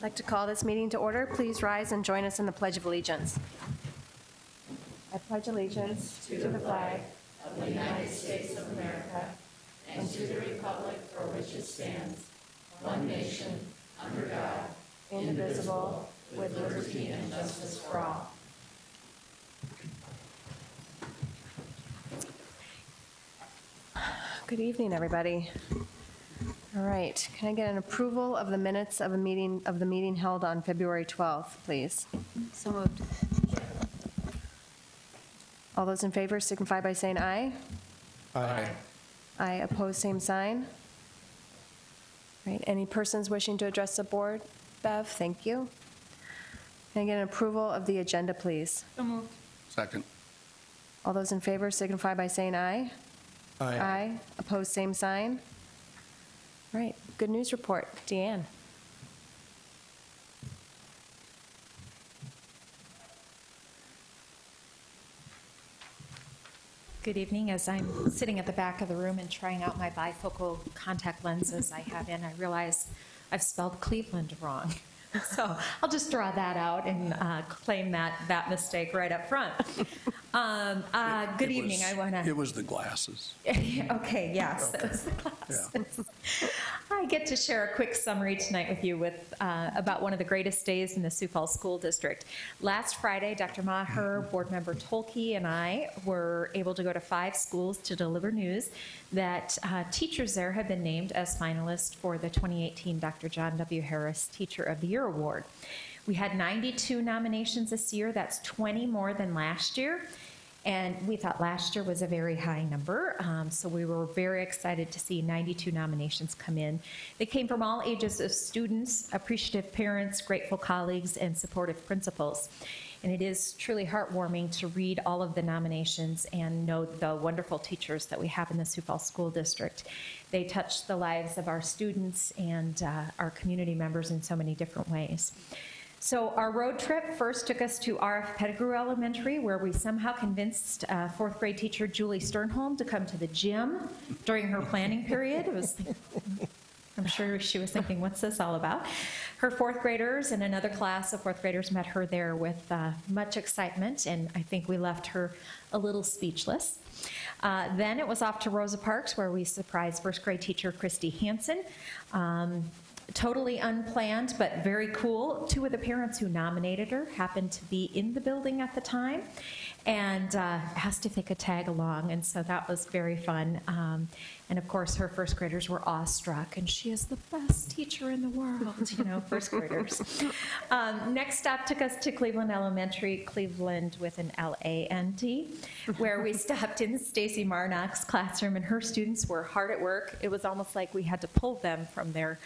I'd like to call this meeting to order. Please rise and join us in the Pledge of Allegiance. I pledge allegiance to the flag of the United States of America and to the republic for which it stands, one nation, under God, indivisible, with liberty and justice for all. Good evening, everybody. All right, can I get an approval of the minutes of the meeting held on February 12th, please? So moved. All those in favor signify by saying aye. Aye. Aye, opposed, same sign. Right, any persons wishing to address the board? Bev, thank you. Can I get an approval of the agenda, please? So moved. Second. All those in favor signify by saying aye. Aye. Aye, opposed, same sign. All right, good news report. Deanne. Good evening. As I'm sitting at the back of the room and trying out my bifocal contact lenses I have in, I realize I've spelled Cleveland wrong. So I'll just draw that out and claim that mistake right up front. Good evening. It was the glasses. Okay, yes, okay. It was the glasses. Yeah. I get to share a quick summary tonight with you about one of the greatest days in the Sioux Falls School District. Last Friday, Dr. Maher, Board Member Tolke, and I were able to go to 5 schools to deliver news that teachers there have been named as finalists for the 2018 Dr. John W. Harris Teacher of the Year Award. We had 92 nominations this year. That's 20 more than last year. And we thought last year was a very high number, so we were very excited to see 92 nominations come in. They came from all ages of students, appreciative parents, grateful colleagues, and supportive principals. And it is truly heartwarming to read all of the nominations and know the wonderful teachers that we have in the Sioux Falls School District. They touch the lives of our students and our community members in so many different ways. So our road trip first took us to R.F. Pettigrew Elementary, where we somehow convinced 4th grade teacher Julie Sternholm to come to the gym during her planning period. It was, I'm sure she was thinking, what's this all about? Her 4th graders and another class of 4th graders met her there with much excitement, and I think we left her a little speechless. Then it was off to Rosa Parks, where we surprised 1st grade teacher Christy Hansen. Totally unplanned, but very cool. 2 of the parents who nominated her happened to be in the building at the time and asked if they could tag along, and so that was very fun. And of course, her 1st graders were awestruck, and she is the best teacher in the world, you know, 1st graders. Next stop took us to Cleveland Elementary, Cleveland with an L-A-N-D, where we stopped in Stacy Marnock's classroom, and her students were hard at work. It was almost like we had to pull them from their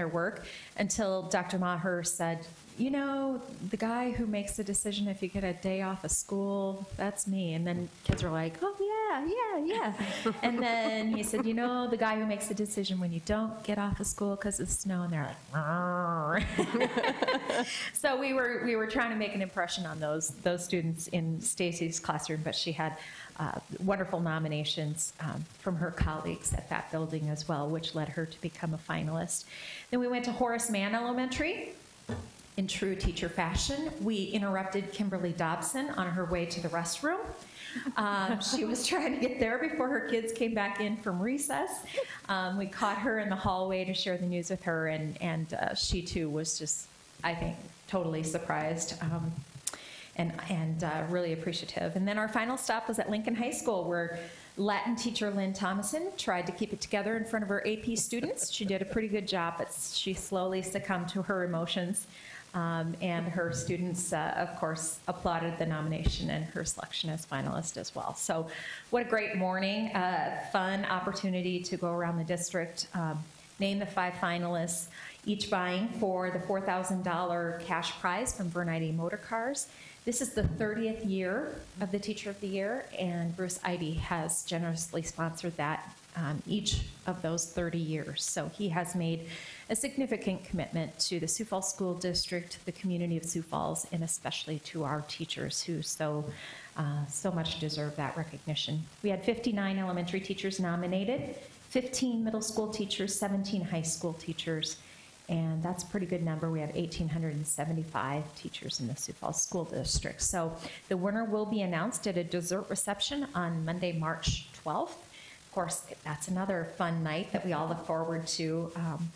work until Dr. Maher said, you know, the guy who makes the decision if you get a day off of school, that's me. And then kids were like, oh, yeah. And then he said, you know, the guy who makes the decision when you don't get off of school because of the snow. And they're like, so we were trying to make an impression on those students in Stacy's classroom, but she had wonderful nominations from her colleagues at that building as well, which led her to become a finalist. Then we went to Horace Mann Elementary. In true teacher fashion, we interrupted Kimberly Dobson on her way to the restroom. She was trying to get there before her kids came back in from recess. We caught her in the hallway to share the news with her, and she too was just, I think, totally surprised. And really appreciative. And then our final stop was at Lincoln High School, where Latin teacher Lynn Thomason tried to keep it together in front of her AP students. She did a pretty good job, but she slowly succumbed to her emotions. And her students, of course, applauded the nomination and her selection as finalist as well. So what a great morning, fun opportunity to go around the district, name the 5 finalists, each vying for the $4,000 cash prize from Vernite Motor Cars. This is the 30th year of the Teacher of the Year, and Bruce Ivey has generously sponsored that each of those 30 years. So he has made a significant commitment to the Sioux Falls School District, the community of Sioux Falls, and especially to our teachers who so much deserve that recognition. We had 59 elementary teachers nominated, 15 middle school teachers, 17 high school teachers, And that's a pretty good number. We have 1,875 teachers in the Sioux Falls School District. So the winner will be announced at a dessert reception on Monday, March 12th. Of course, that's another fun night that we all look forward to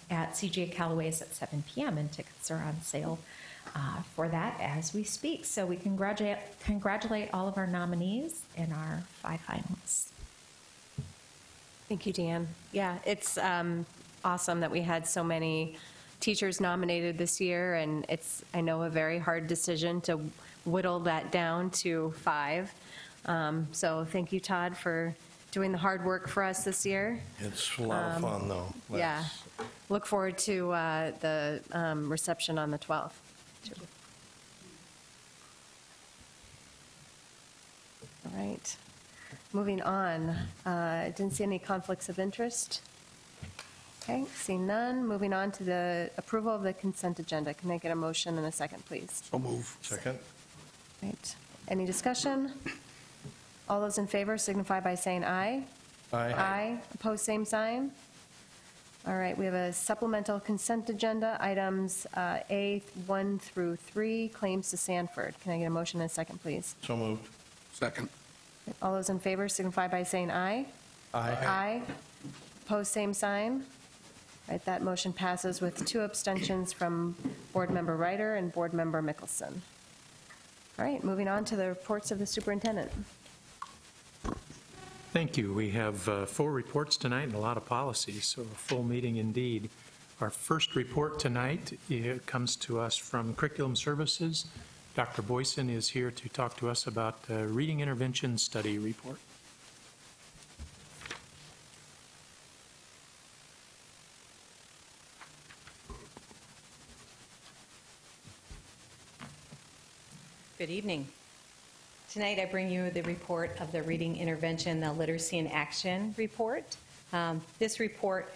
at CJ Callaway's at 7 p.m. and tickets are on sale for that as we speak. So we congratulate all of our nominees and our 5 finalists. Thank you, Dan. Yeah, it's awesome that we had so many teachers nominated this year, and it's, I know, a very hard decision to whittle that down to 5. So thank you, Todd, for doing the hard work for us this year. It's a lot of fun, though. Yeah. Look forward to the reception on the 12th. All right. Moving on. I didn't see any conflicts of interest. Okay, seeing none. Moving on to the approval of the consent agenda. Can I get a motion and a second, please? So move. Second? Right. Any discussion? All those in favor signify by saying aye. Aye. Aye. Opposed, same sign. All right, we have a supplemental consent agenda, items A1 through 3, claims to Sanford. Can I get a motion and a second, please? So moved. Second. All those in favor signify by saying aye. Aye. Aye. Opposed, same sign. All right, that motion passes with 2 abstentions from Board Member Ryder and Board Member Mickelson. All right, moving on to the reports of the superintendent. Thank you. We have 4 reports tonight and a lot of policies, so a full meeting indeed. Our first report tonight comes to us from Curriculum Services. Dr. Boyson is here to talk to us about the Reading Intervention Study Report. Good evening. Tonight I bring you the report of the Reading Intervention, the Literacy in Action report. This report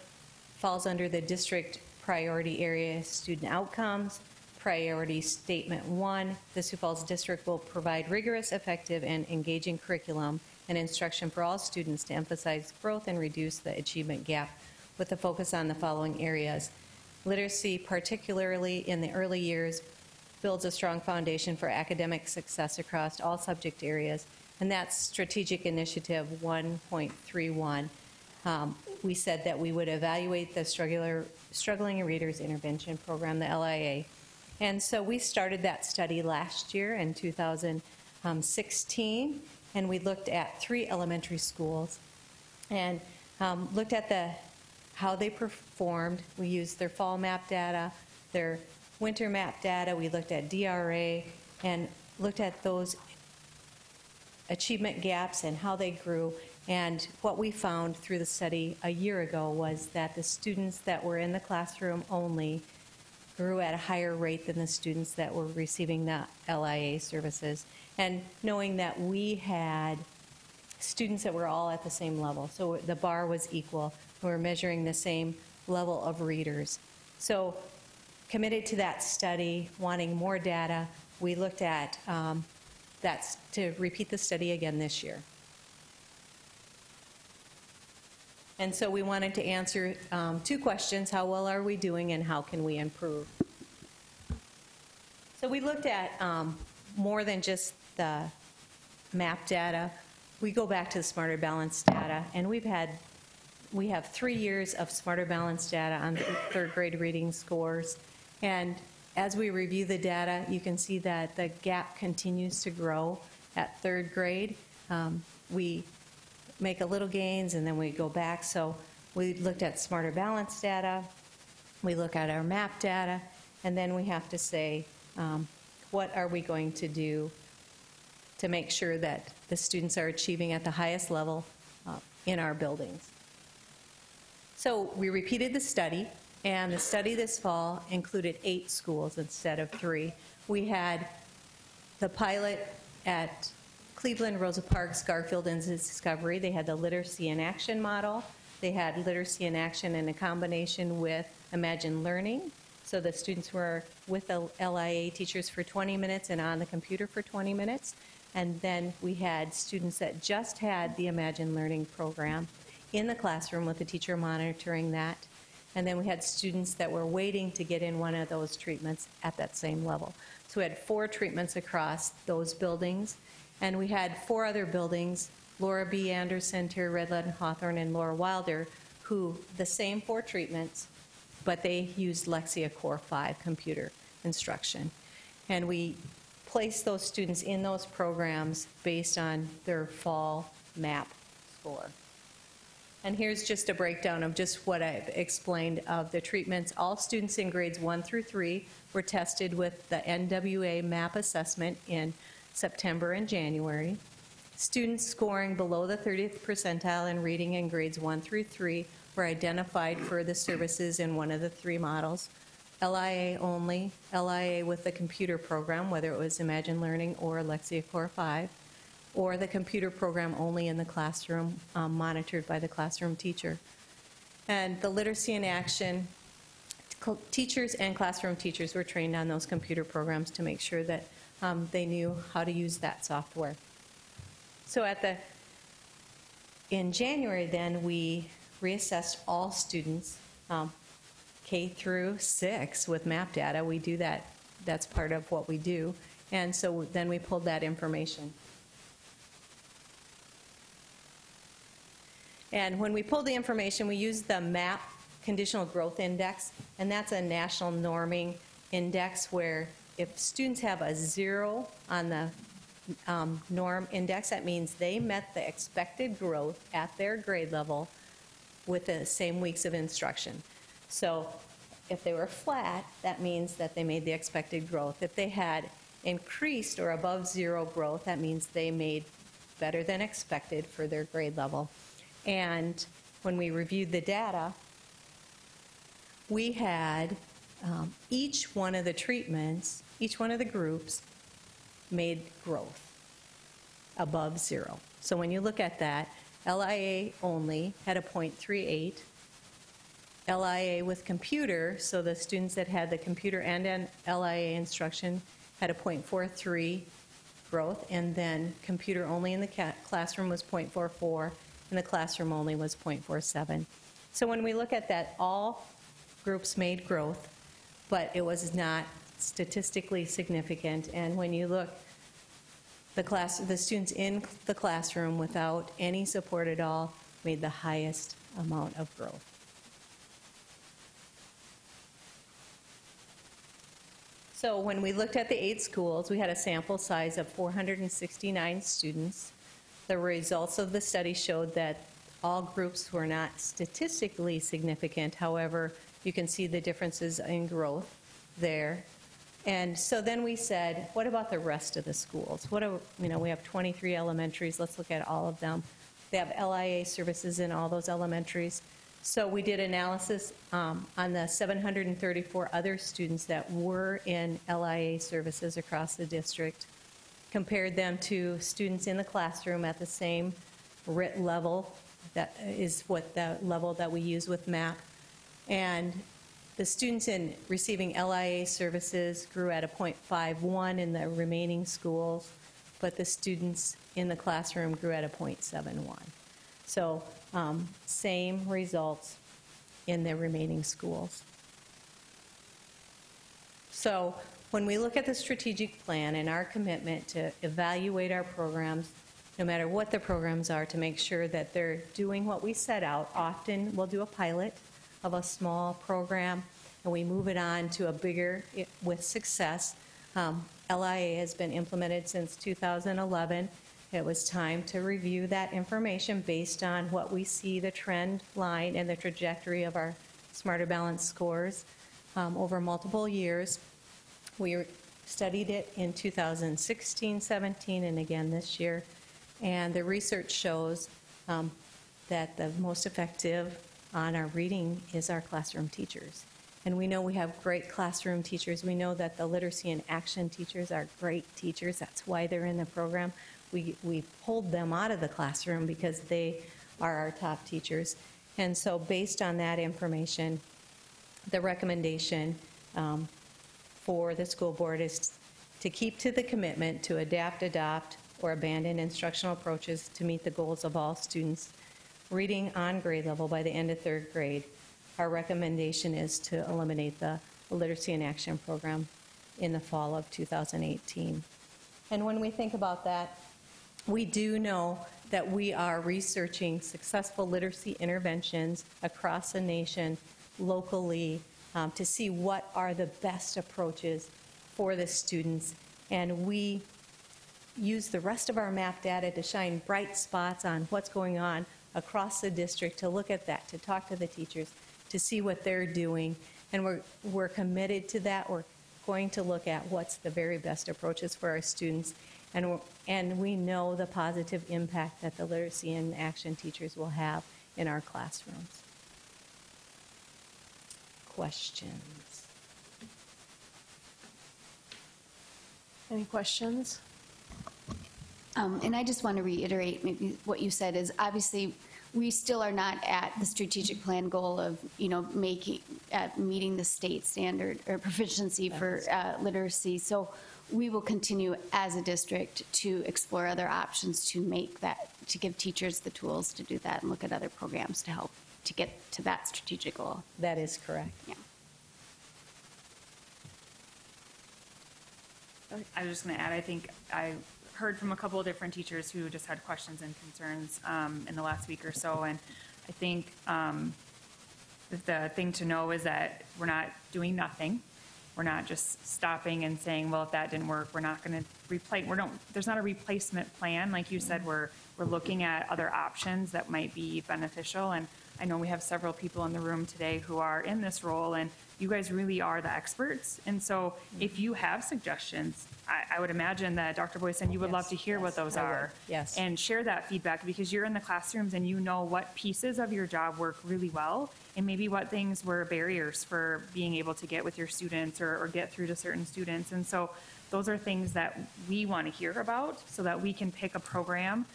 falls under the district priority area student outcomes. Priority Statement 1, the Sioux Falls District will provide rigorous, effective, and engaging curriculum and instruction for all students to emphasize growth and reduce the achievement gap with a focus on the following areas. Literacy, particularly in the early years, builds a strong foundation for academic success across all subject areas, and that's Strategic Initiative 1.31. We said that we would evaluate the Struggling Readers Intervention Program, the LIA. And so we started that study last year in 2016, and we looked at 3 elementary schools and looked at how they performed. We used their fall map data, their winter map data. We looked at DRA and looked at those achievement gaps and how they grew. And what we found through the study a year ago was that the students that were in the classroom only grew at a higher rate than the students that were receiving the LIA services. And knowing that we had students that were all at the same level, so the bar was equal, we were measuring the same level of readers. So committed to that study, wanting more data, we looked at that to repeat the study again this year. And so we wanted to answer 2 questions: how well are we doing and how can we improve? So we looked at more than just the map data. We go back to the Smarter Balanced data, and we have 3 years of Smarter Balanced data on 3rd grade reading scores. And as we review the data, you can see that the gap continues to grow at 3rd grade. We make a little gains and then we go back. So we looked at Smarter Balanced data, we look at our map data, and then we have to say, what are we going to do to make sure that the students are achieving at the highest level in our buildings. So we repeated the study, and the study this fall included 8 schools instead of 3. We had the pilot at Cleveland, Rosa Parks, Garfield, and Discovery. They had the Literacy in Action model. They had Literacy in Action in a combination with Imagine Learning. So the students were with the LIA teachers for 20 minutes and on the computer for 20 minutes. And then we had students that just had the Imagine Learning program in the classroom with the teacher monitoring that. And then we had students that were waiting to get in one of those treatments at that same level. So we had 4 treatments across those buildings. And we had 4 other buildings, Laura B. Anderson, Terry Redland Hawthorne, and Laura Wilder, who the same 4 treatments, but they used Lexia Core 5 computer instruction. And we placed those students in those programs based on their fall MAP score. And here's just a breakdown of just what I've explained of the treatments. All students in grades 1 through 3 were tested with the NWA MAP assessment in September and January. Students scoring below the 30th percentile in reading in grades 1 through 3 were identified for the services in one of the 3 models. LIA only, LIA with the computer program, whether it was Imagine Learning or Lexia Core 5, or the computer program only in the classroom, monitored by the classroom teacher. And the literacy in action, teachers and classroom teachers were trained on those computer programs to make sure that they knew how to use that software. So in January then, we reassessed all students, K through 6 with MAP data. We do that, that's part of what we do. And so then we pulled that information. And when we pulled the information, we used the MAP Conditional Growth Index, and that's a national norming index where if students have a 0 on the norm index, that means they met the expected growth at their grade level with the same weeks of instruction. So if they were flat, that means that they made the expected growth. If they had increased or above 0 growth, that means they made better than expected for their grade level. And when we reviewed the data, we had each one of the treatments, each one of the groups made growth above 0. So when you look at that, LIA only had a 0.38. LIA with computer, so the students that had the computer and LIA instruction had a 0.43 growth, and then computer only in the classroom was 0.44, and the classroom only was 0.47. So when we look at that, all groups made growth, but it was not statistically significant. And when you look, the students in the classroom without any support at all made the highest amount of growth. So when we looked at the 8 schools, we had a sample size of 469 students. The results of the study showed that all groups were not statistically significant. However, you can see the differences in growth there. And so then we said, what about the rest of the schools? We have 23 elementaries. Let's look at all of them. They have LIA services in all those elementaries. So we did analysis on the 734 other students that were in LIA services across the district, compared them to students in the classroom at the same RIT level. That is what the level that we use with MAP. And the students in receiving LIA services grew at a 0.51 in the remaining schools, but the students in the classroom grew at a 0.71. So same results in the remaining schools. So when we look at the strategic plan and our commitment to evaluate our programs, no matter what the programs are, to make sure that they're doing what we set out, often we'll do a pilot of a small program and we move it on to a bigger with success. LIA has been implemented since 2011. It was time to review that information based on what we see the trend line and the trajectory of our Smarter Balance scores over multiple years. We studied it in 2016, 17, and again this year. And the research shows that the most effective on our reading is our classroom teachers. And we know we have great classroom teachers. We know that the literacy and action teachers are great teachers. That's why they're in the program. We pulled them out of the classroom because they are our top teachers. And so based on that information, the recommendation for the school board is to keep to the commitment to adapt, adopt, or abandon instructional approaches to meet the goals of all students reading on grade level by the end of 3rd grade. our recommendation is to eliminate the Literacy in Action program in the fall of 2018. And when we think about that, we do know that we are researching successful literacy interventions across the nation, locally, to see what are the best approaches for the students. And we use the rest of our map data to shine bright spots on what's going on across the district, to look at that, to talk to the teachers, to see what they're doing. And we're committed to that. We're going to look at what's the very best approaches for our students. And we know the positive impact that the Literacy in Action teachers will have in our classrooms. Questions? Any questions? And I just want to reiterate maybe what you said is obviously we still are not at the strategic plan goal of, meeting the state standard or proficiency for literacy. So we will continue as a district to explore other options to make that, to give teachers the tools to do that and look at other programs to help to get to that strategic goal. That is correct. Yeah. I was just going to add, I think I heard from a couple of different teachers who just had questions and concerns in the last week or so, and I think the thing to know is that we're not doing nothing. We're not just stopping and saying, well, if that didn't work, we're not going to replace. There's not a replacement plan. Like you said, we're looking at other options that might be beneficial. And I know we have several people in the room today who are in this role, and you guys really are the experts. And so if you have suggestions, I would imagine that Dr. Boyson, you would love to hear what those are. Yes. And share that feedback, because you're in the classrooms and you know what pieces of your job work really well, and maybe what things were barriers for being able to get with your students or get through to certain students. And so those are things that we want to hear about so that we can pick a program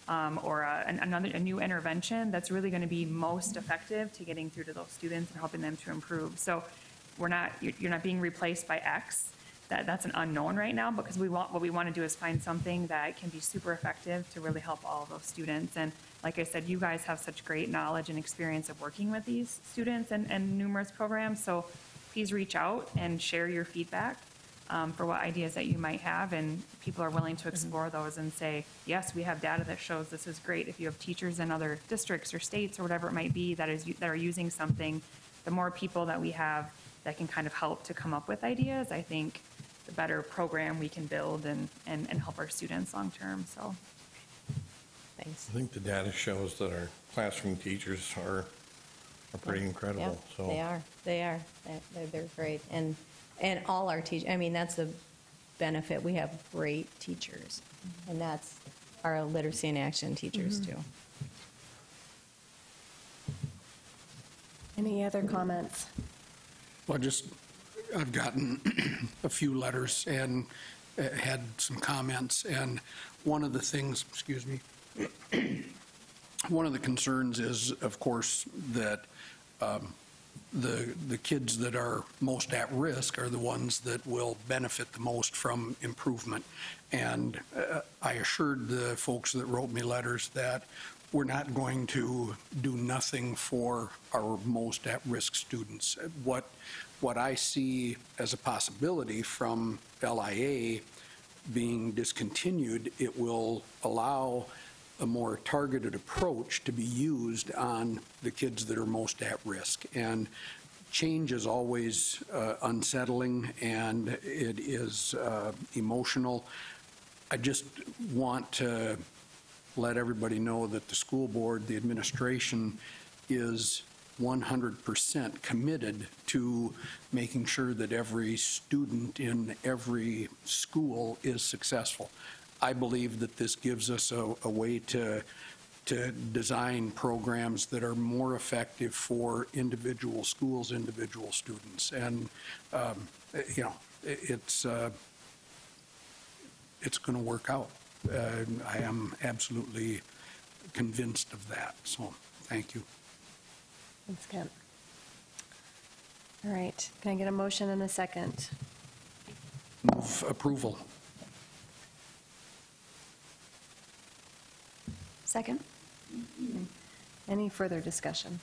or a new intervention that's really going to be most effective to getting through to those students and helping them to improve. So you're not being replaced by X. That's an unknown right now, because what we want to do is find something that can be super effective to really help all of those students. And like I said, you guys have such great knowledge and experience of working with these students and numerous programs. So please reach out and share your feedback for what ideas that you might have, and people are willing to explore those and say, yes, we have data that shows this is great. If you have teachers in other districts or states or whatever it might be that are using something, the more people that we have that can kind of help to come up with ideas, I think the better program we can build and help our students long term. So Thanks. I think the data shows that our classroom teachers are pretty incredible. Yeah, So they are. They're great. And all our teachers, I mean, that's the benefit. We have great teachers, and that's our Literacy in Action teachers too. Any other comments? Well, I've gotten a few letters and had some comments, and one of the things, one of the concerns is, of course, that the kids that are most at risk are the ones that will benefit the most from improvement. And I assured the folks that wrote me letters that we're not going to do nothing for our most at-risk students. What I see as a possibility from LIA being discontinued, it will allow a more targeted approach to be used on the kids that are most at risk. And change is always unsettling, and it is emotional. I just want to let everybody know that the school board, the administration, is 100% committed to making sure that every student in every school is successful. I believe that this gives us a way to design programs that are more effective for individual schools, individual students. And, it's going to work out. I am absolutely convinced of that. So, thank you. Thanks, Kent. All right, can I get a motion and a second? Move approval. Second? Any further discussion?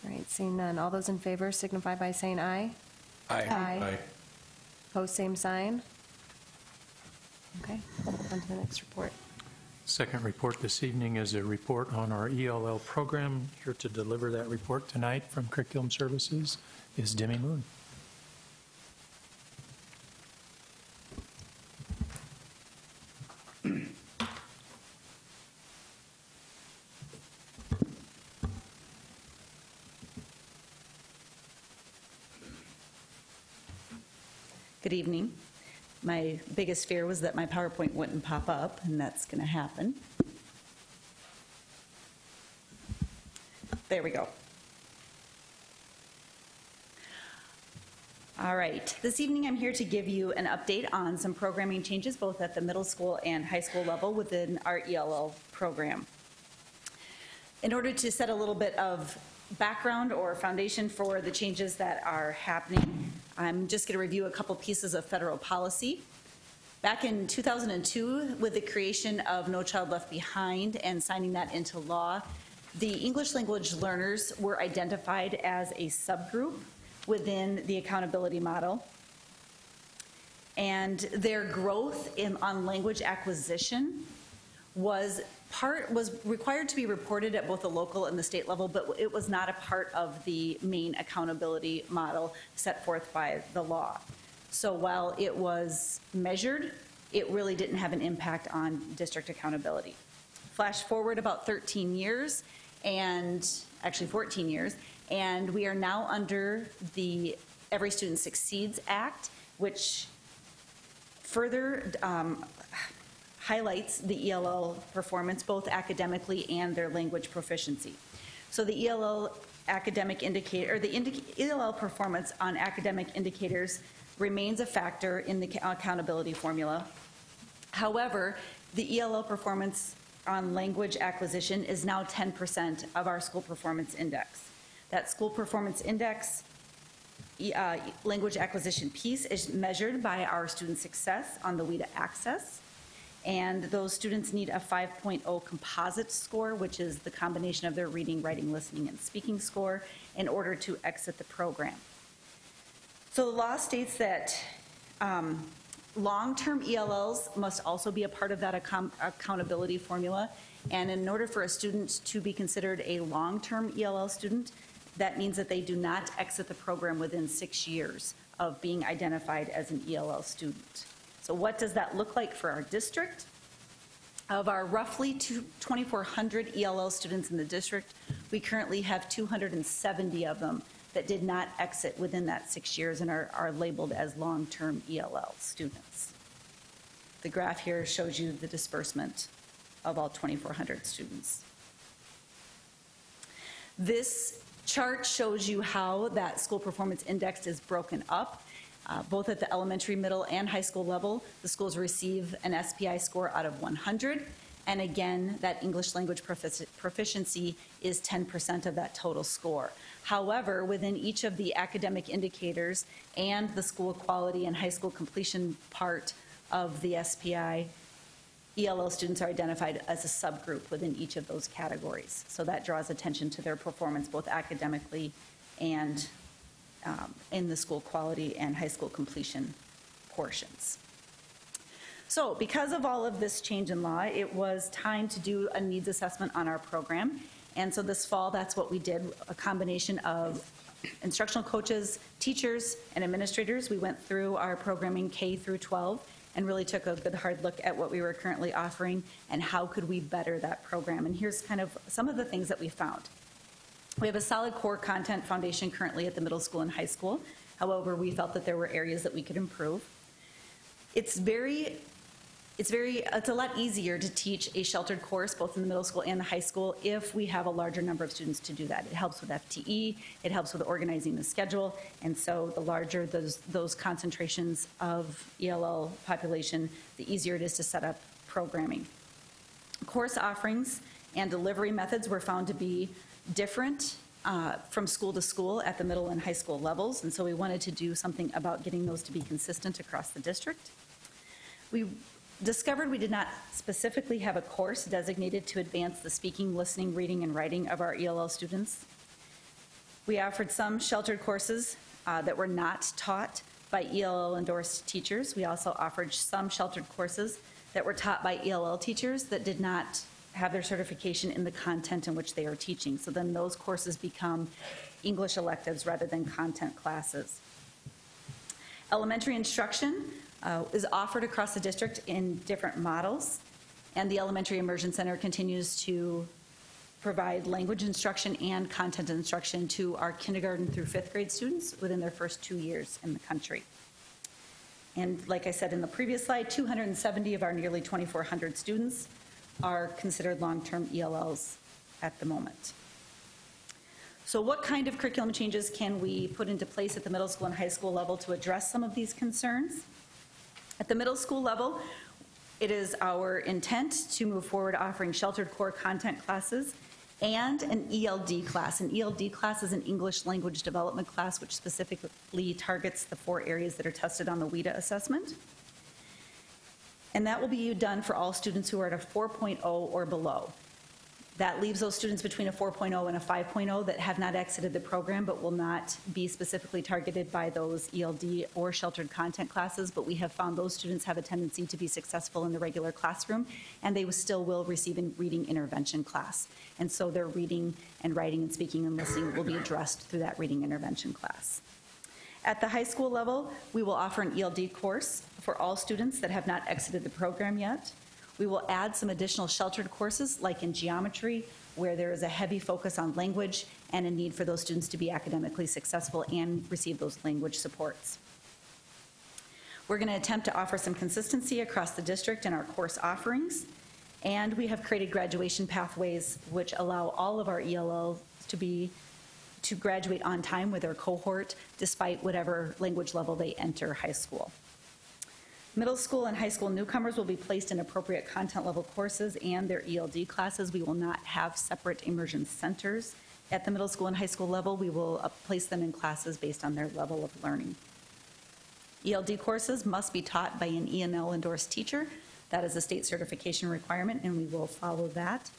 All right, seeing none. All those in favor signify by saying aye. Aye. Pose same sign. Okay, on to the next report. Second report this evening is a report on our ELL program. Here to deliver that report tonight from Curriculum Services is Demi Moon. Good evening. My biggest fear was that my PowerPoint wouldn't pop up, and that's going to happen. There we go. All right. This evening I'm here to give you an update on some programming changes both at the middle school and high school level within our ELL program. In order to set a little bit of background or foundation for the changes that are happening, I'm just going to review a couple pieces of federal policy. Back in 2002, with the creation of No Child Left Behind and signing that into law, the English language learners were identified as a subgroup within the accountability model. And their growth on language acquisition was required to be reported at both the local and the state level, but it was not a part of the main accountability model set forth by the law. So while it was measured, it really didn't have an impact on district accountability. Flash forward about 13 years, and actually 14 years, and we are now under the Every Student Succeeds Act, which further highlights the ELL performance, both academically and their language proficiency. So the ELL academic indicator, or the ELL performance on academic indicators remains a factor in the accountability formula. However, the ELL performance on language acquisition is now 10% of our school performance index. That school performance index language acquisition piece is measured by our student success on the WIDA Access. And those students need a 5.0 composite score, which is the combination of their reading, writing, listening, and speaking score, in order to exit the program. So the law states that long-term ELLs must also be a part of that accountability formula. And in order for a student to be considered a long-term ELL student, that means that they do not exit the program within 6 years of being identified as an ELL student. So what does that look like for our district? Of our roughly 2,400 ELL students in the district, we currently have 270 of them that did not exit within that 6 years and are labeled as long-term ELL students. The graph here shows you the disbursement of all 2,400 students. This chart shows you how that school performance index is broken up. Both at the elementary, middle, and high school level, the schools receive an SPI score out of 100. And again, that English language proficiency is 10% of that total score. However, within each of the academic indicators and the school quality and high school completion part of the SPI, ELL students are identified as a subgroup within each of those categories. So that draws attention to their performance both academically and in the school quality and high school completion portions. So because of all of this change in law, it was time to do a needs assessment on our program. And so this fall, that's what we did, a combination of instructional coaches, teachers, and administrators. We went through our programming K through 12 and really took a good hard look at what we were currently offering and how could we better that program. And here's kind of some of the things that we found. We have a solid core content foundation currently at the middle school and high school. However, we felt that there were areas that we could improve. It's a lot easier to teach a sheltered course both in the middle school and the high school if we have a larger number of students to do that. It helps with FTE, it helps with organizing the schedule, and so the larger those concentrations of ELL population, the easier it is to set up programming. Course offerings and delivery methods were found to be different from school to school at the middle and high school levels, and so we wanted to do something about getting those to be consistent across the district. We discovered we did not specifically have a course designated to advance the speaking, listening, reading, and writing of our ELL students. We offered some sheltered courses that were not taught by ELL-endorsed teachers. We also offered some sheltered courses that were taught by ELL teachers that did not have their certification in the content in which they are teaching. So then those courses become English electives rather than content classes. Elementary instruction is offered across the district in different models, and the Elementary Immersion Center continues to provide language instruction and content instruction to our kindergarten through fifth grade students within their first 2 years in the country. And like I said in the previous slide, 270 of our nearly 2,400 students are considered long-term ELLs at the moment. So what kind of curriculum changes can we put into place at the middle school and high school level to address some of these concerns? At the middle school level, it is our intent to move forward offering sheltered core content classes and an ELD class. An ELD class is an English language development class which specifically targets the 4 areas that are tested on the WIDA assessment. And that will be done for all students who are at a 4.0 or below. That leaves those students between a 4.0 and a 5.0 that have not exited the program but will not be specifically targeted by those ELD or sheltered content classes, but we have found those students have a tendency to be successful in the regular classroom, and they still will receive a reading intervention class. And so their reading and writing and speaking and listening will be addressed through that reading intervention class. At the high school level, we will offer an ELD course for all students that have not exited the program yet. We will add some additional sheltered courses, like in geometry, where there is a heavy focus on language and a need for those students to be academically successful and receive those language supports. We're going to attempt to offer some consistency across the district in our course offerings, and we have created graduation pathways which allow all of our ELLs to graduate on time with their cohort, despite whatever language level they enter high school. Middle school and high school newcomers will be placed in appropriate content level courses and their ELD classes. We will not have separate immersion centers at the middle school and high school level. We will place them in classes based on their level of learning. ELD courses must be taught by an ENL endorsed teacher. That is a state certification requirement, and we will follow that.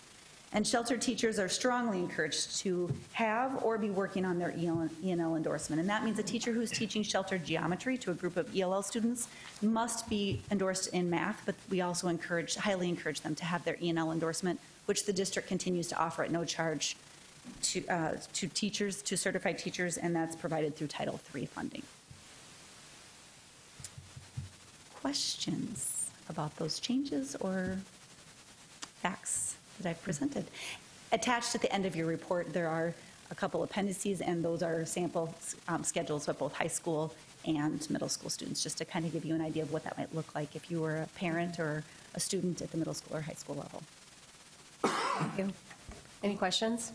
And sheltered teachers are strongly encouraged to have or be working on their ENL endorsement. And that means a teacher who's teaching sheltered geometry to a group of ELL students must be endorsed in math, but we also highly encourage them to have their ENL endorsement, which the district continues to offer at no charge to teachers, to certified teachers, and that's provided through Title III funding. Questions about those changes or facts that I've presented? Attached at the end of your report, there are a couple appendices, and those are sample schedules of both high school and middle school students, just to kind of give you an idea of what that might look like if you were a parent or a student at the middle school or high school level. Thank you. Any questions?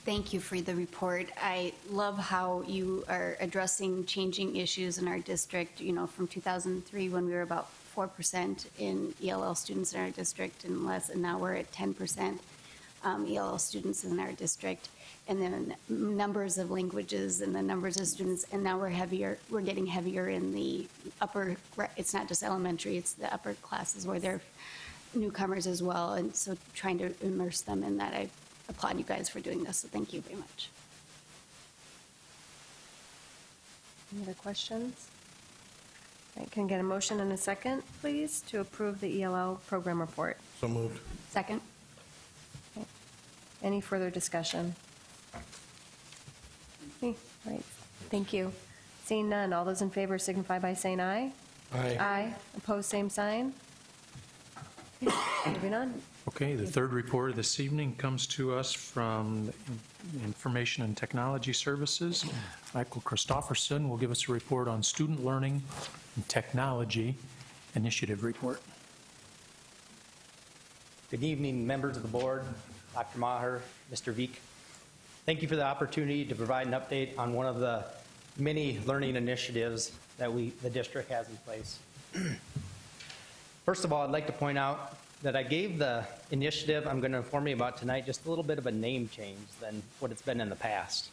Thank you for the report. I love how you are addressing changing issues in our district, you know, from 2003 when we were about 4% in ELL students in our district and less, and now we're at 10% ELL students in our district. And then numbers of languages and the numbers of students, and now we're getting heavier in the upper, it's not just elementary, it's the upper classes where they're newcomers as well, and so trying to immerse them in that. I applaud you guys for doing this, so thank you very much. Any other questions? All right, can I get a motion and a second, please, to approve the ELL program report? So moved. Second? Okay. Any further discussion? Okay, all right, thank you. Seeing none, all those in favor signify by saying aye. Aye. Aye. Opposed, same sign. Okay, moving on. Okay, the third report of this evening comes to us from Information and Technology Services. Michael Christofferson will give us a report on Student Learning and Technology Initiative Report. Good evening, members of the board, Dr. Maher, Mr. Veek. Thank you for the opportunity to provide an update on one of the many learning initiatives that the district has in place. First of all, I'd like to point out that I gave the initiative I'm going to inform you about tonight just a little bit of a name change than what it's been in the past.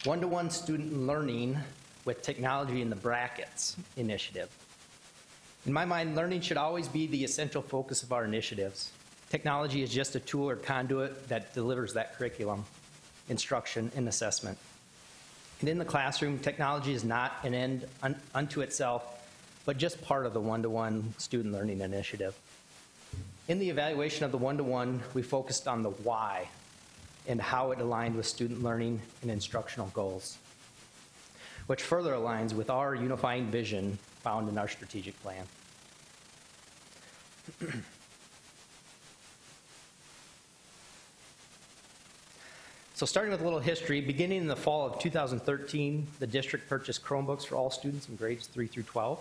One-to-one student learning with technology in the brackets initiative. In my mind, learning should always be the essential focus of our initiatives. Technology is just a tool or conduit that delivers that curriculum. instruction, and assessment. And in the classroom, technology is not an end unto itself, but just part of the one-to-one student learning initiative. In the evaluation of the one-to-one, we focused on the why and how it aligned with student learning and instructional goals, which further aligns with our unifying vision found in our strategic plan. So starting with a little history, beginning in the fall of 2013, the district purchased Chromebooks for all students in grades 3 through 12.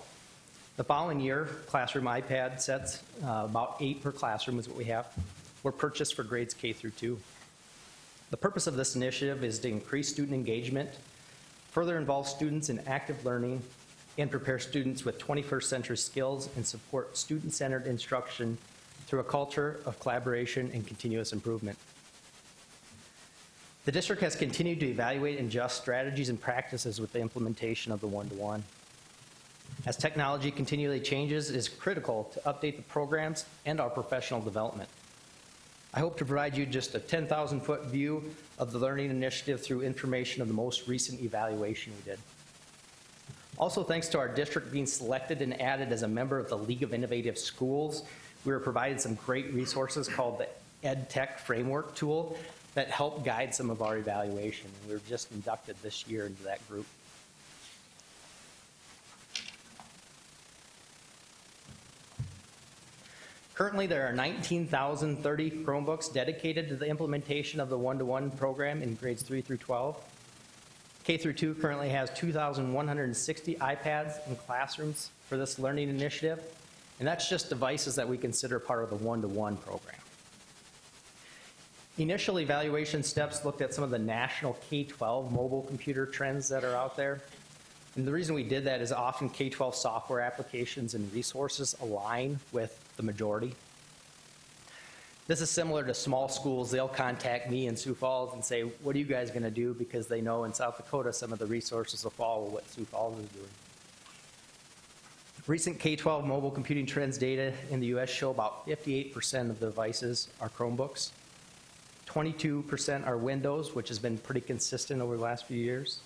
The following year, classroom iPad sets, about 8 per classroom is what we have, were purchased for grades K through 2. The purpose of this initiative is to increase student engagement, further involve students in active learning, and prepare students with 21st century skills and support student-centered instruction through a culture of collaboration and continuous improvement. The district has continued to evaluate and adjust strategies and practices with the implementation of the one-to-one. As technology continually changes, it is critical to update the programs and our professional development. I hope to provide you just a 10,000-foot view of the learning initiative through information of the most recent evaluation we did. Also, thanks to our district being selected and added as a member of the League of Innovative Schools, we were provided some great resources called the EdTech Framework tool that help guide some of our evaluation. We were just inducted this year into that group. Currently, there are 19,030 Chromebooks dedicated to the implementation of the one-to-one program in grades 3 through 12. K through 2 currently has 2,160 iPads in classrooms for this learning initiative, and that's just devices that we consider part of the one-to-one program. Initial evaluation steps looked at some of the national K-12 mobile computer trends that are out there. And the reason we did that is often K-12 software applications and resources align with the majority. This is similar to small schools. They'll contact me in Sioux Falls and say, what are you guys going to do? Because they know in South Dakota some of the resources will follow what Sioux Falls is doing. Recent K-12 mobile computing trends data in the U.S. show about 58% of the devices are Chromebooks. 22% are Windows, which has been pretty consistent over the last few years.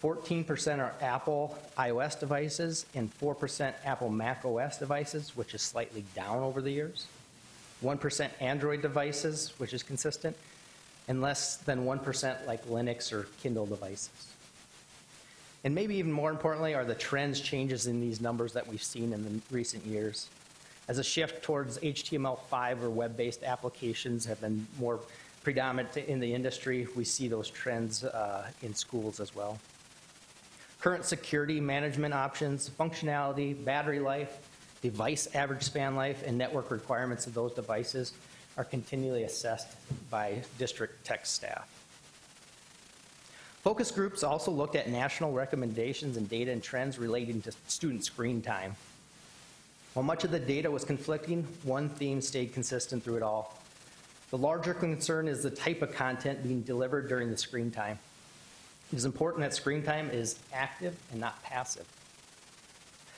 14% are Apple iOS devices, and 4% Apple Mac OS devices, which is slightly down over the years. 1% Android devices, which is consistent, and less than 1% like Linux or Kindle devices. And maybe even more importantly are the trends changes in these numbers that we've seen in the recent years. As a shift towards HTML5 or web-based applications have been more predominant in the industry, we see those trends in schools as well. Current security management options, functionality, battery life, device average span life, and network requirements of those devices are continually assessed by district tech staff. Focus groups also looked at national recommendations and data and trends relating to student screen time. While much of the data was conflicting, one theme stayed consistent through it all. The larger concern is the type of content being delivered during the screen time. It is important that screen time is active and not passive.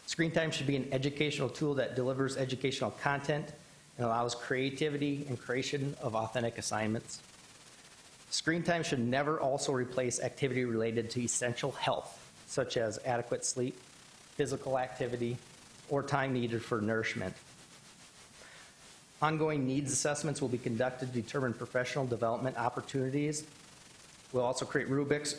Screen time should be an educational tool that delivers educational content and allows creativity and creation of authentic assignments. Screen time should never also replace activity related to essential health, such as adequate sleep, physical activity, or time needed for nourishment. Ongoing needs assessments will be conducted to determine professional development opportunities. We'll also create rubrics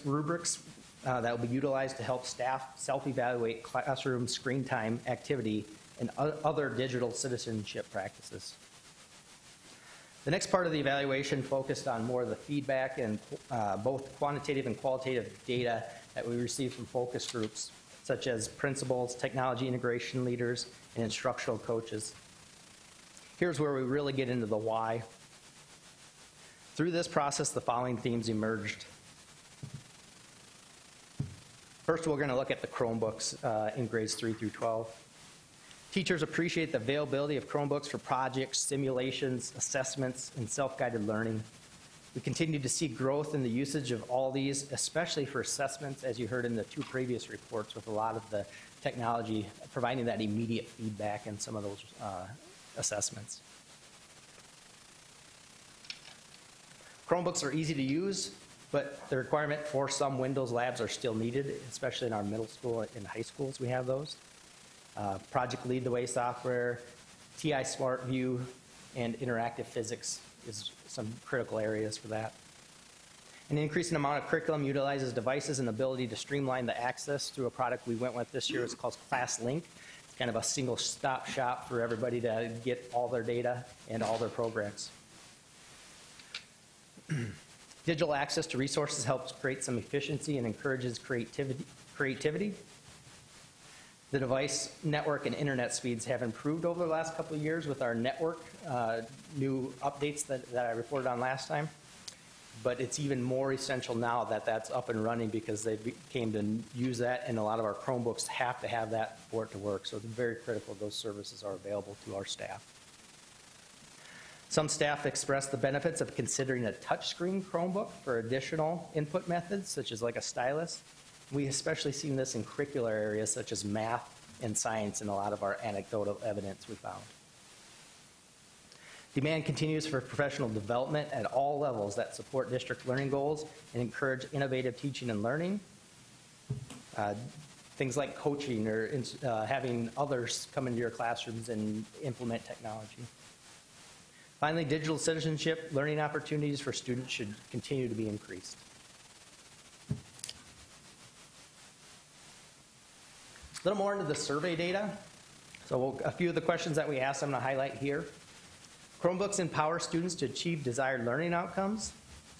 that will be utilized to help staff self-evaluate classroom screen time activity and other digital citizenship practices. The next part of the evaluation focused on more of the feedback and both quantitative and qualitative data that we received from focus groups, such as principals, technology integration leaders, and instructional coaches. Here's where we really get into the why. Through this process, the following themes emerged. First, we're going to look at the Chromebooks in grades 3 through 12. Teachers appreciate the availability of Chromebooks for projects, simulations, assessments, and self-guided learning. We continue to see growth in the usage of all these, especially for assessments, as you heard in the 2 previous reports, with a lot of the technology providing that immediate feedback in some of those assessments. Chromebooks are easy to use, but the requirement for some Windows labs are still needed, especially in our middle school and high schools, we have those. Project Lead the Way software, TI Smart View, and interactive physics is some critical areas for that. An increasing amount of curriculum utilizes devices and ability to streamline the access through a product we went with this year. It's called ClassLink. It's kind of a single stop shop for everybody to get all their data and all their programs. Digital access to resources helps create some efficiency and encourages creativity. The device network and internet speeds have improved over the last couple of years with our network new updates that I reported on last time. But it's even more essential now that that's up and running because they came to use that, and a lot of our Chromebooks have to have that for it to work. So it's very critical those services are available to our staff. Some staff express the benefits of considering a touchscreen Chromebook for additional input methods, such as like a stylus. We especially seen this in curricular areas such as math and science in a lot of our anecdotal evidence we found. Demand continues for professional development at all levels that support district learning goals and encourage innovative teaching and learning. Things like coaching or having others come into your classrooms and implement technology. Finally, digital citizenship learning opportunities for students should continue to be increased. A little more into the survey data. So a few of the questions that we asked I'm going to highlight here. Chromebooks empower students to achieve desired learning outcomes.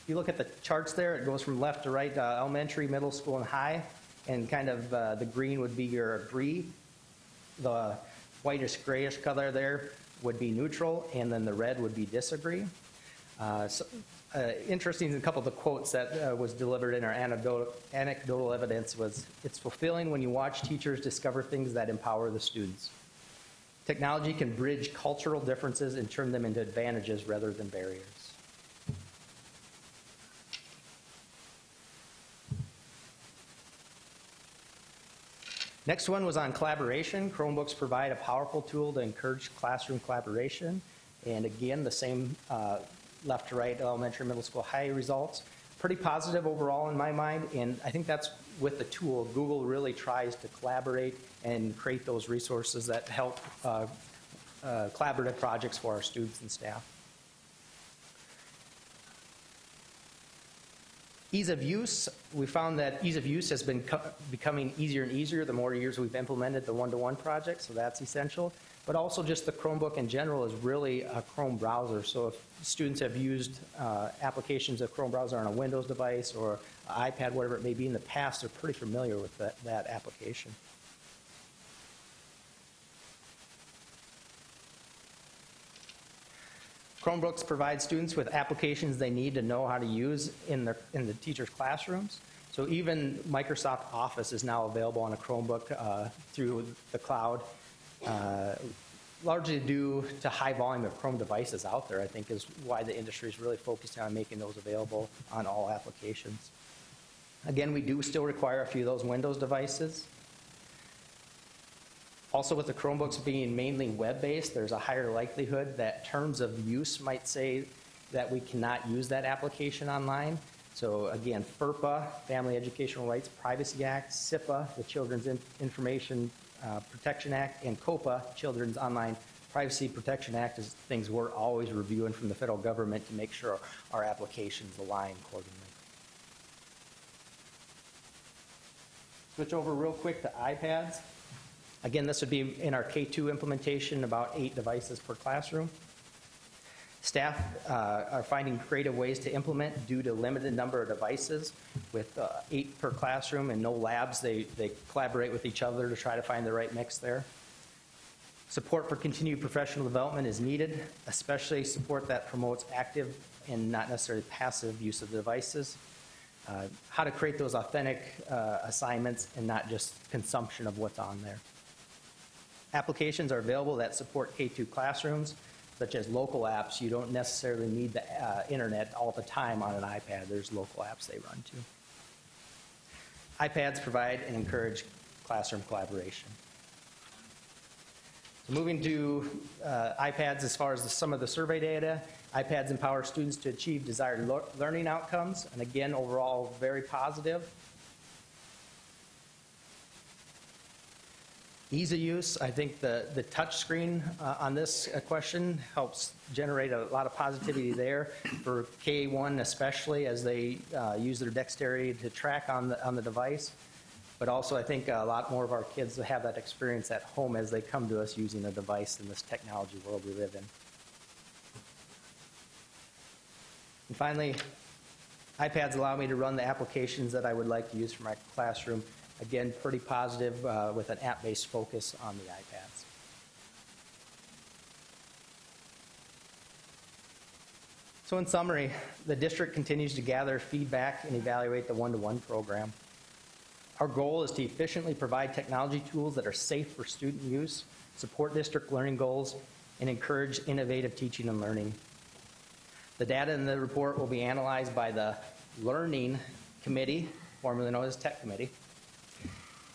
If you look at the charts there, it goes from left to right, elementary, middle school, and high. And kind of the green would be your agree. The whitish grayish color there would be neutral, and then the red would be disagree. Interesting, a couple of the quotes that was delivered in our anecdotal evidence was, "It's fulfilling when you watch teachers discover things that empower the students. Technology can bridge cultural differences and turn them into advantages rather than barriers." Next one was on collaboration. Chromebooks provide a powerful tool to encourage classroom collaboration. And again, the same left to right, elementary, middle school, high results. Pretty positive overall in my mind, and I think that's with the tool. Google really tries to collaborate and create those resources that help collaborative projects for our students and staff. Ease of use, we found that ease of use has been becoming easier and easier the more years we've implemented the one-to-one project, so that's essential. But also just the Chromebook in general is really a Chrome browser. So if students have used applications of Chrome browser on a Windows device or iPad, whatever it may be in the past, they're pretty familiar with that application. Chromebooks provide students with applications they need to know how to use in the teachers' classrooms. So even Microsoft Office is now available on a Chromebook through the cloud. Largely due to high volume of Chrome devices out there, I think is why the industry is really focused on making those available on all applications. Again, we do still require a few of those Windows devices. Also, with the Chromebooks being mainly web-based, there's a higher likelihood that terms of use might say that we cannot use that application online. So again, FERPA, Family Educational Rights Privacy Act, SIPA, the Children's Information Protection Act, and COPA, Children's Online Privacy Protection Act, is things we're always reviewing from the federal government to make sure our applications align accordingly. Switch over real quick to iPads. Again, this would be in our K-2 implementation, about 8 devices per classroom. Staff are finding creative ways to implement due to limited number of devices. With 8 per classroom and no labs, they collaborate with each other to try to find the right mix there. Support for continued professional development is needed, especially support that promotes active and not necessarily passive use of the devices. How to create those authentic assignments and not just consumption of what's on there. Applications are available that support K-2 classrooms, such as local apps. You don't necessarily need the internet all the time on an iPad. There's local apps they run to. iPads provide and encourage classroom collaboration. Moving to iPads, as far as some of the survey data, iPads empower students to achieve desired learning outcomes, and again, overall, very positive. Ease of use, I think the touch screen on this question helps generate a lot of positivity there for K1 especially, as they use their dexterity to track on the device. But also I think a lot more of our kids have that experience at home as they come to us using a device in this technology world we live in. And finally, iPads allow me to run the applications that I would like to use for my classroom. Again, pretty positive with an app-based focus on the iPads. So in summary, the district continues to gather feedback and evaluate the one-to-one program. Our goal is to efficiently provide technology tools that are safe for student use, support district learning goals, and encourage innovative teaching and learning. The data in the report will be analyzed by the Learning Committee, formerly known as Tech Committee.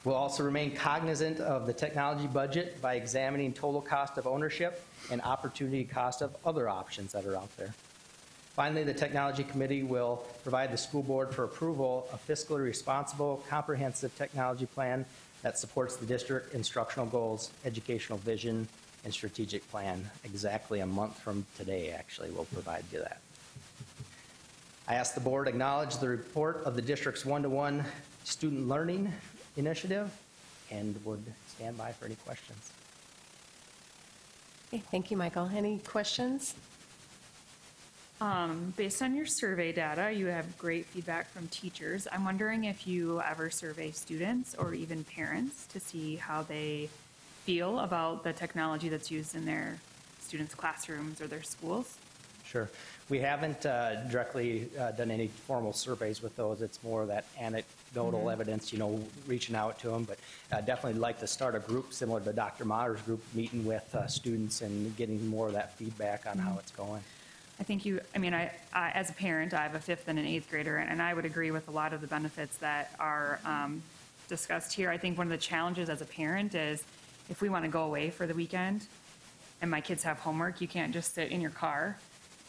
We'll also remain cognizant of the technology budget by examining total cost of ownership and opportunity cost of other options that are out there. Finally, the Technology Committee will provide the school board for approval a fiscally responsible, comprehensive technology plan that supports the district instructional goals, educational vision, and strategic plan. Exactly a month from today, actually, we'll provide you that. I ask the board acknowledge the report of the district's one-to-one student learning initiative and would stand by for any questions. Okay, thank you, Michael. Any questions? Based on your survey data, you have great feedback from teachers. I'm wondering if you ever survey students or even parents to see how they feel about the technology that's used in their students' classrooms or their schools. Sure. We haven't directly done any formal surveys with those. It's more that anecdotal evidence, you know, reaching out to them. But definitely like to start a group similar to Dr. Maher's group, meeting with students and getting more of that feedback on how it's going. I think I as a parent, I have a 5th and an 8th grader, and I would agree with a lot of the benefits that are discussed here. I think one of the challenges as a parent is if we want to go away for the weekend and my kids have homework, you can't just sit in your car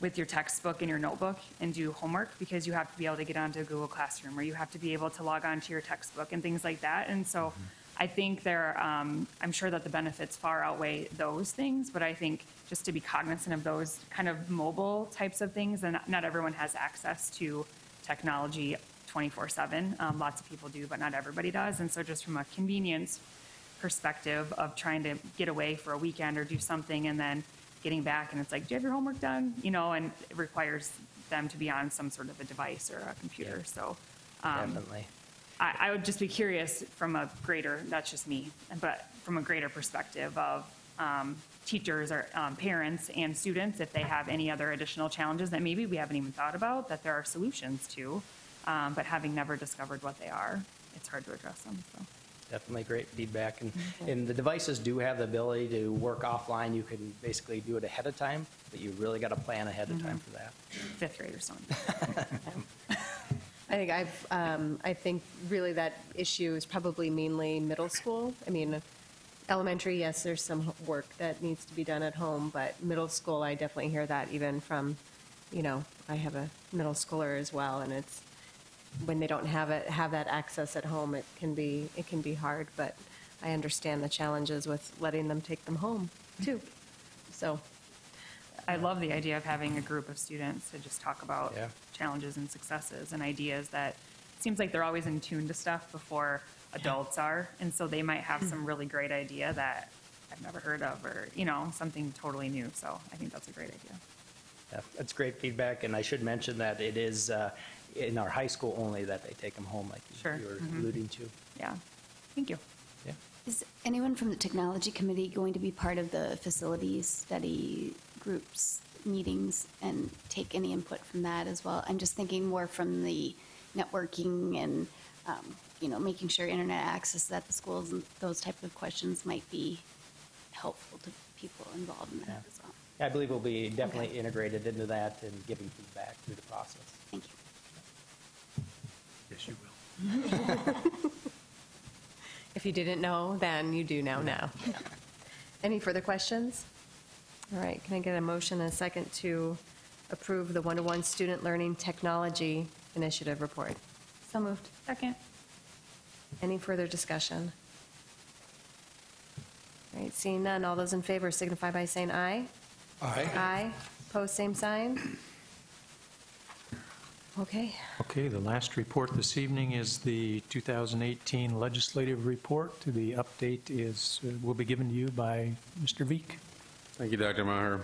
with your textbook and your notebook and do homework, because you have to be able to get onto Google Classroom, or you have to be able to log on to your textbook and things like that. And so I think I'm sure that the benefits far outweigh those things, but I think just to be cognizant of those kind of mobile types of things, and not everyone has access to technology 24/7. Lots of people do, but not everybody does. And so just from a convenience perspective of trying to get away for a weekend or do something and then getting back and it's like, do you have your homework done? You know, and it requires them to be on some sort of a device or a computer. So Definitely. I would just be curious from a greater, that's just me, but from a greater perspective of teachers or parents and students, if they have any other additional challenges that maybe we haven't even thought about, that there are solutions to, but having never discovered what they are, it's hard to address them. So. Definitely great feedback. And the devices do have the ability to work offline. You can basically do it ahead of time, but you really got to plan ahead of time for that. 5th grade or something. I think really that issue is probably mainly middle school. I mean, elementary, yes, there's some work that needs to be done at home, but middle school, I definitely hear that even from, you know, I have a middle schooler as well, and it's, when they don't have that access at home, it can be hard, but I understand the challenges with letting them take them home too. So I love the idea of having a group of students to just talk about challenges and successes and ideas that it seems like they're always in tune to stuff before adults are. And so they might have some really great idea that I've never heard of, or, you know, something totally new. So I think that's a great idea. Yeah, that's great feedback. And I should mention that it is in our high school only that they take them home, like you were alluding to. Yeah. Thank you. Yeah. Is anyone from the Technology Committee going to be part of the facilities study groups meetings and take any input from that as well? I'm just thinking more from the networking and, you know, making sure internet access at the schools and those type of questions might be helpful to people involved in that as well. Yeah, I believe we'll be definitely integrated into that and giving feedback through the process. Thank you. Yes, you will. if you didn't know, then you do now. Any further questions? All right, can I get a motion and a second to approve the one-to-one student learning technology initiative report? So moved. Second. Any further discussion? All right, seeing none, all those in favor signify by saying aye. Aye. Aye. Pose same sign. Okay. Okay, the last report this evening is the 2018 legislative report. The update is, will be given to you by Mr. Veek. Thank you, Dr. Maher.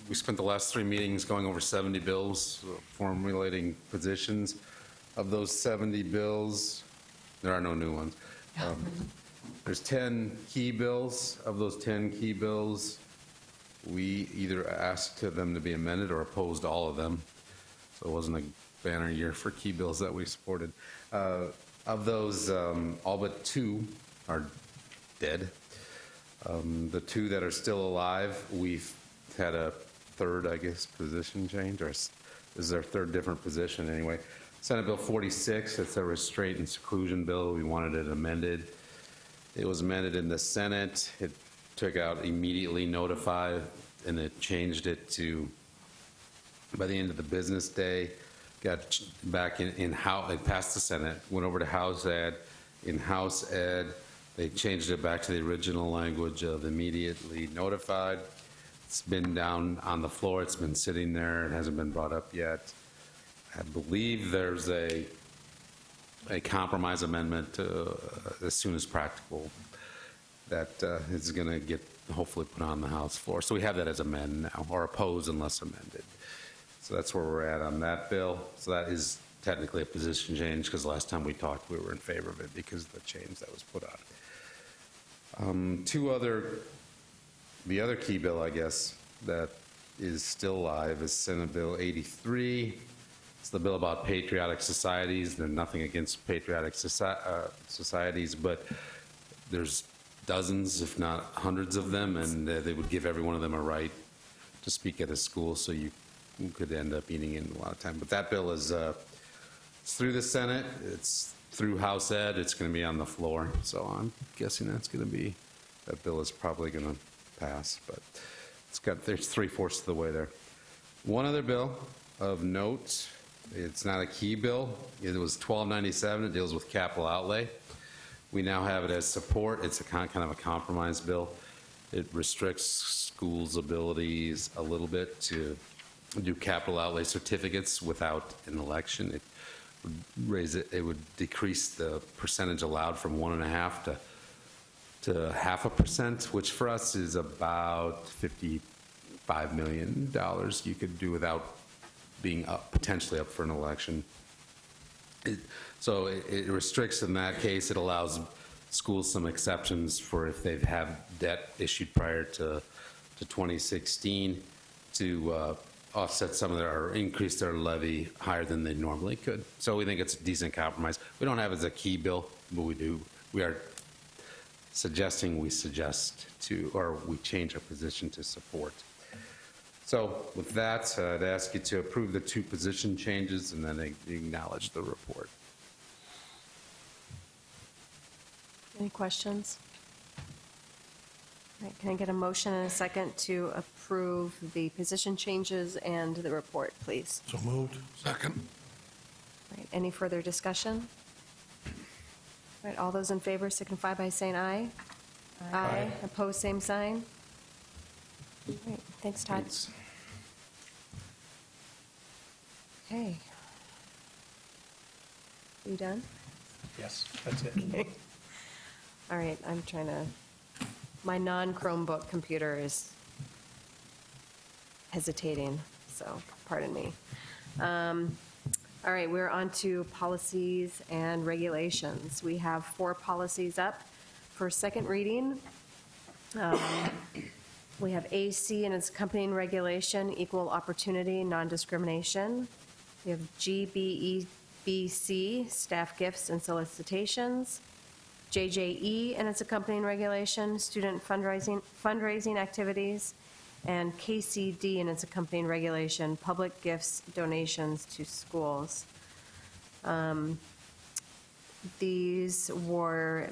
We spent the last 3 meetings going over 70 bills, formulating positions. Of those 70 bills, there are no new ones. There's 10 key bills. Of those 10 key bills, we either asked them to be amended or opposed all of them. So it wasn't a banner year for key bills that we supported. Of those, all but 2 are dead. The 2 that are still alive, we've had a third, I guess, position change, or this is our third different position anyway. Senate Bill 46, it's a restraint and seclusion bill. We wanted it amended. It was amended in the Senate. It took out immediately notify, and it changed it to by the end of the business day. Got back in House, it passed the Senate, went over to House Ed. In House Ed, they changed it back to the original language of immediately notified. It's been down on the floor. It's been sitting there. It hasn't been brought up yet. I believe there's a compromise amendment as soon as practical that is going to get hopefully put on the House floor. So we have that as amend now, or oppose unless amended. So that's where we're at on that bill. So that is technically a position change because last time we talked we were in favor of it because of the change that was put on. The other key bill, I guess, that is still alive is Senate Bill 83. It's the bill about patriotic societies. There's nothing against patriotic societies, but there's dozens, if not hundreds of them, and they would give every one of them a right to speak at a school, so you could end up eating in a lot of time. But that bill is it's through the Senate. It's through House Ed. It's going to be on the floor. So I'm guessing that bill is probably going to pass, but there's 3/4 of the way there. One other bill of note, it's not a key bill. It was 1297. It deals with capital outlay. We now have it as support. It's a kind of a compromise bill. It restricts schools' abilities a little bit to do capital outlay certificates without an election. It would it would decrease the percentage allowed from 1.5% to 0.5%, which for us is about $55 million you could do without being potentially up for an election. So it restricts in that case. It allows schools some exceptions for if they've had debt issued prior to 2016 to offset some of or increase their levy higher than they normally could. So we think it's a decent compromise. We don't have it as a key bill, but we are suggesting we change our position to support. So with that, I'd ask you to approve the 2 position changes and then acknowledge the report. Any questions? All right, can I get a motion and a second to approve the position changes and the report, please? So moved. Second. All right, any further discussion? All right, all those in favor signify by saying aye. Aye. Opposed, same sign. All right, thanks, Todd. Thanks. Okay. Are you done? Yes, that's it. Okay. All right, I'm trying to, my non-Chromebook computer is hesitating, so pardon me. All right, we're on to policies and regulations. We have 4 policies up for second reading. We have AC and its accompanying regulation, equal opportunity, non-discrimination. We have GBEBC, staff gifts and solicitations. JJE and its accompanying regulation, student fundraising activities. And KCD and its accompanying regulation, public gifts, donations to schools. These were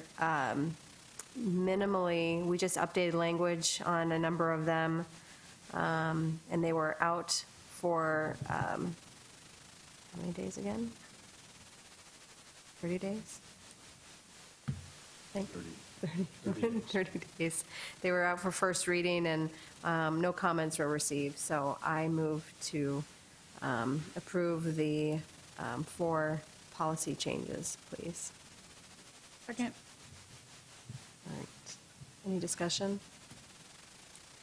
minimally, we just updated language on a number of them, and they were out for, how many days again? 30 days? I think 30 days. They were out for first reading, and no comments were received, so I move to approve the 4 policy changes, please. Second. All right. Any discussion?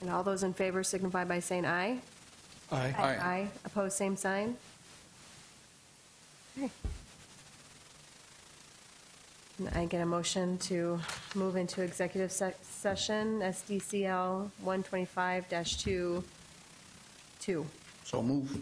And all those in favor signify by saying aye. Aye. Aye. Opposed, same sign? Okay. Can I get a motion to move into executive session, SDCL 125-2. So move.